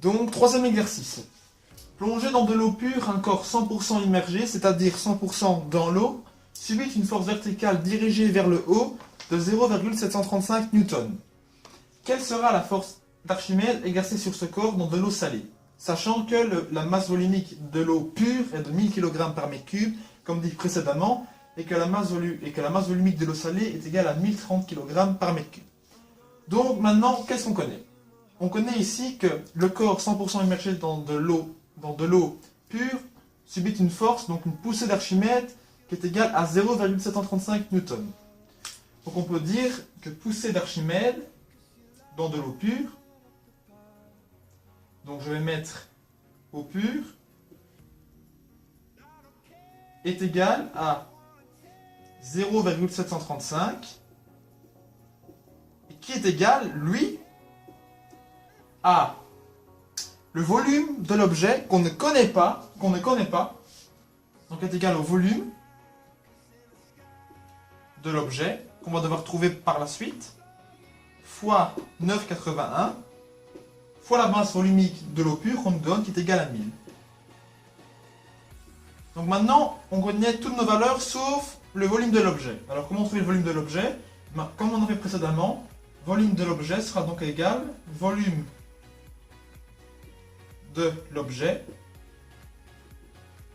Donc, troisième exercice. Plonger dans de l'eau pure un corps 100% immergé, c'est-à-dire 100% dans l'eau, subit une force verticale dirigée vers le haut de 0,735 Newton. Quelle sera la force d'Archimède exercée sur ce corps dans de l'eau salée, sachant que la masse volumique de l'eau pure est de 1000 kg par mètre cube, comme dit précédemment, et que la masse volumique de l'eau salée est égale à 1030 kg par mètre cube. Donc maintenant, qu'est-ce qu'on connaît? On connaît ici que le corps 100% immergé dans de l'eau pure subit une force, donc une poussée d'Archimède, qui est égale à 0,735 Newton. Donc on peut dire que poussée d'Archimède dans de l'eau pure, donc je vais mettre eau pure, est égale à 0,735, qui est égal, lui, à le volume de l'objet qu'on ne connaît pas, donc est égal au volume de l'objet qu'on va devoir trouver par la suite, fois 9,81, fois la masse volumique de l'eau pure qu'on nous donne, qui est égale à 1000. Donc maintenant, on connaît toutes nos valeurs sauf le volume de l'objet. Alors comment trouver le volume de l'objet? Comme on a fait précédemment, volume de l'objet sera donc égal volume de l'objet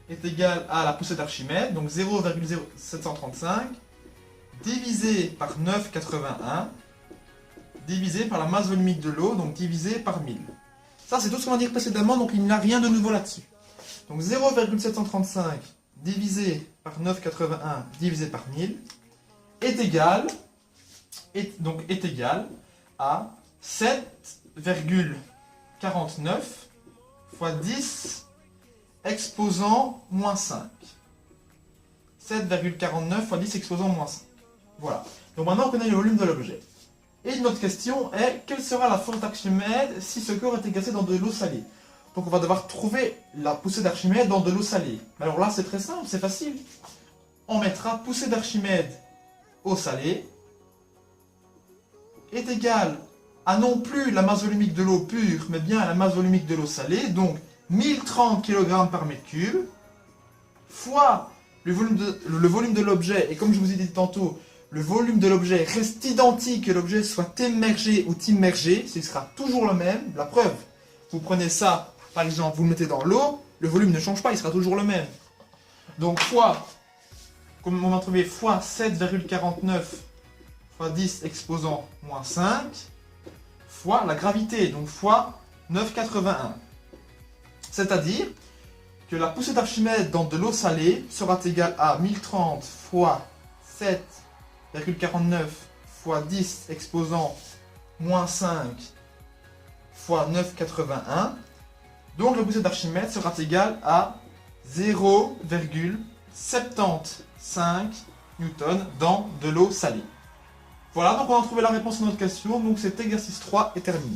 est égal à la poussée d'Archimède, donc 0,735 divisé par 9,81 divisé par la masse volumique de l'eau, donc divisé par 1000. Ça, c'est tout ce qu'on va dire précédemment, donc il n'y a rien de nouveau là-dessus. Donc 0,735 divisé par 9,81 divisé par 1000 est égal, à 7,49 fois 10 exposant moins 5. 7,49 fois 10 exposant moins 5. Voilà. Donc maintenant on connaît le volume de l'objet. Et notre question est, quelle sera la force d'Archimède si ce corps est exercé dans de l'eau salée? Donc on va devoir trouver la poussée d'Archimède dans de l'eau salée. Alors là c'est très simple, c'est facile. On mettra poussée d'Archimède eau salée est égale à non plus la masse volumique de l'eau pure, mais bien à la masse volumique de l'eau salée, donc 1030 kg par mètre cube, fois le volume de l'objet, et comme je vous ai dit tantôt, le volume de l'objet reste identique que l'objet soit émergé ou immergé, il sera toujours le même. La preuve, vous prenez ça, par exemple, vous le mettez dans l'eau, le volume ne change pas, il sera toujours le même. Donc fois, comme on va trouver, fois 7,49 fois 10 exposant moins 5, fois la gravité, donc fois 9,81. C'est-à-dire que la poussée d'Archimède dans de l'eau salée sera égale à 1030 fois 7,49 fois 10 exposant moins 5 fois 9,81. Donc la poussée d'Archimède sera égale à 0,75 Newton dans de l'eau salée. Voilà, donc on a trouvé la réponse à notre question, donc cet exercice 3 est terminé.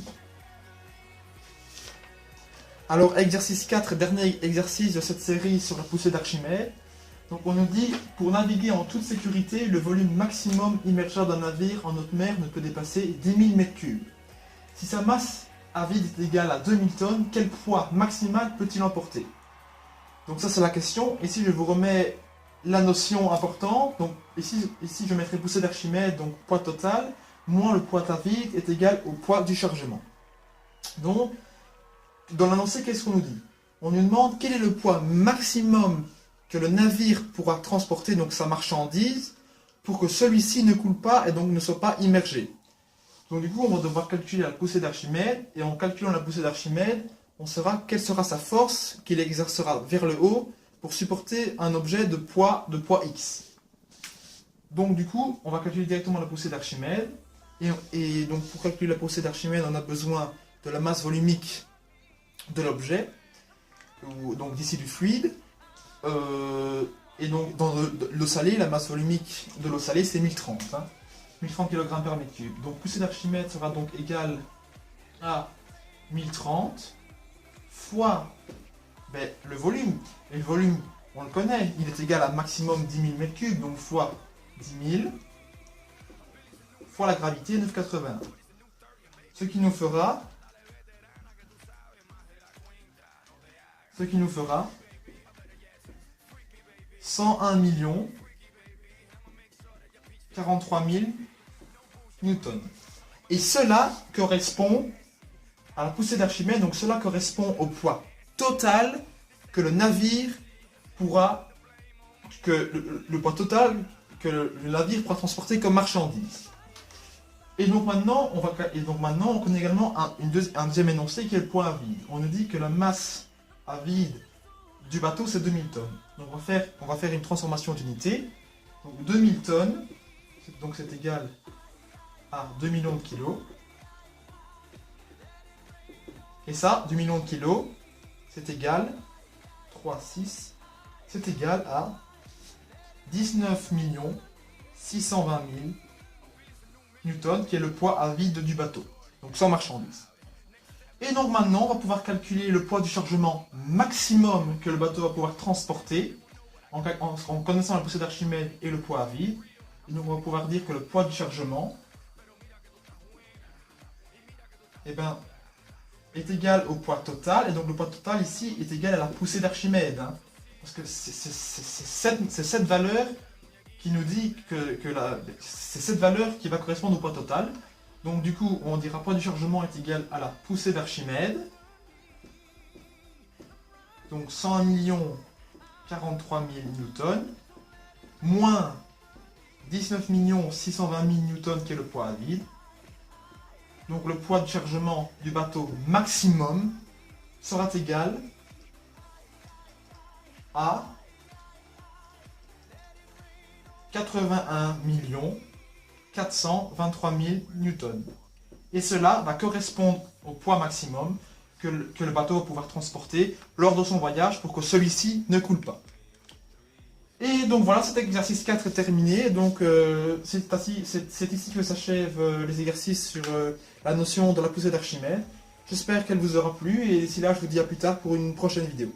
Alors exercice 4, dernier exercice de cette série sur la poussée d'Archimède. Donc on nous dit, pour naviguer en toute sécurité, le volume maximum immergé d'un navire en haute mer ne peut dépasser 10 000 m3. Si sa masse à vide est égale à 2000 tonnes, quel poids maximal peut-il emporter? Donc ça c'est la question. Ici je vous remets la notion importante. Donc ici je mettrai poussée d'Archimède, donc poids total, moins le poids à vide est égal au poids du chargement. Donc, dans l'annoncé, qu'est-ce qu'on nous dit? On nous demande quel est le poids maximum que le navire pourra transporter, donc sa marchandise, pour que celui-ci ne coule pas et donc ne soit pas immergé. Donc du coup, on va devoir calculer la poussée d'Archimède, et en calculant la poussée d'Archimède, on saura quelle sera sa force qu'il exercera vers le haut pour supporter un objet de poids X. Donc du coup, on va calculer directement la poussée d'Archimède, et donc pour calculer la poussée d'Archimède, on a besoin de la masse volumique de l'objet, donc d'ici du fluide, et donc dans l'eau salée, la masse volumique de l'eau salée c'est 1030, 1030 kg par mètre cube. Donc poussée d'Archimède sera donc égale à 1030 fois le volume. Et le volume, on le connaît, il est égal à maximum 10 000 m3, donc fois 10 000 fois la gravité 9,81. Ce qui nous fera Ce qui nous fera 101 43 000 newtons. Et cela correspond à la poussée d'Archimède, donc cela correspond au poids total que le navire pourra, le poids total que le navire pourra transporter comme marchandise. Et donc maintenant, on connaît également un deuxième énoncé qui est le poids à vide. On nous dit que la masse à vide du bateau, c'est 2000 tonnes. Donc on va faire une transformation d'unité. Donc 2000 tonnes, donc c'est égal à 2 millions de kilos. Et ça, 2 millions de kilos, c'est égal, 3, 6, c'est égal à 19 620 000 newtons, qui est le poids à vide du bateau, donc sans marchandises. Et donc maintenant, on va pouvoir calculer le poids du chargement maximum que le bateau va pouvoir transporter, en connaissant la poussée d'Archimède et le poids à vide. Et donc on va pouvoir dire que le poids du chargement est égal au poids total, et donc le poids total ici est égal à la poussée d'Archimède, hein, parce que c'est cette valeur qui nous dit c'est cette valeur qui va correspondre au poids total. Donc du coup, on dira poids du chargement est égal à la poussée d'Archimède, donc 100 43 000 newtons, moins 19 620 000 newtons qui est le poids à vide. Donc le poids de chargement du bateau maximum sera égal à 81 423 000 newtons. Et cela va correspondre au poids maximum que le bateau va pouvoir transporter lors de son voyage pour que celui-ci ne coule pas. Et donc voilà, cet exercice 4 est terminé. Donc c'est ici que s'achèvent les exercices sur la notion de la poussée d'Archimède. J'espère qu'elle vous aura plu et d'ici là, je vous dis à plus tard pour une prochaine vidéo.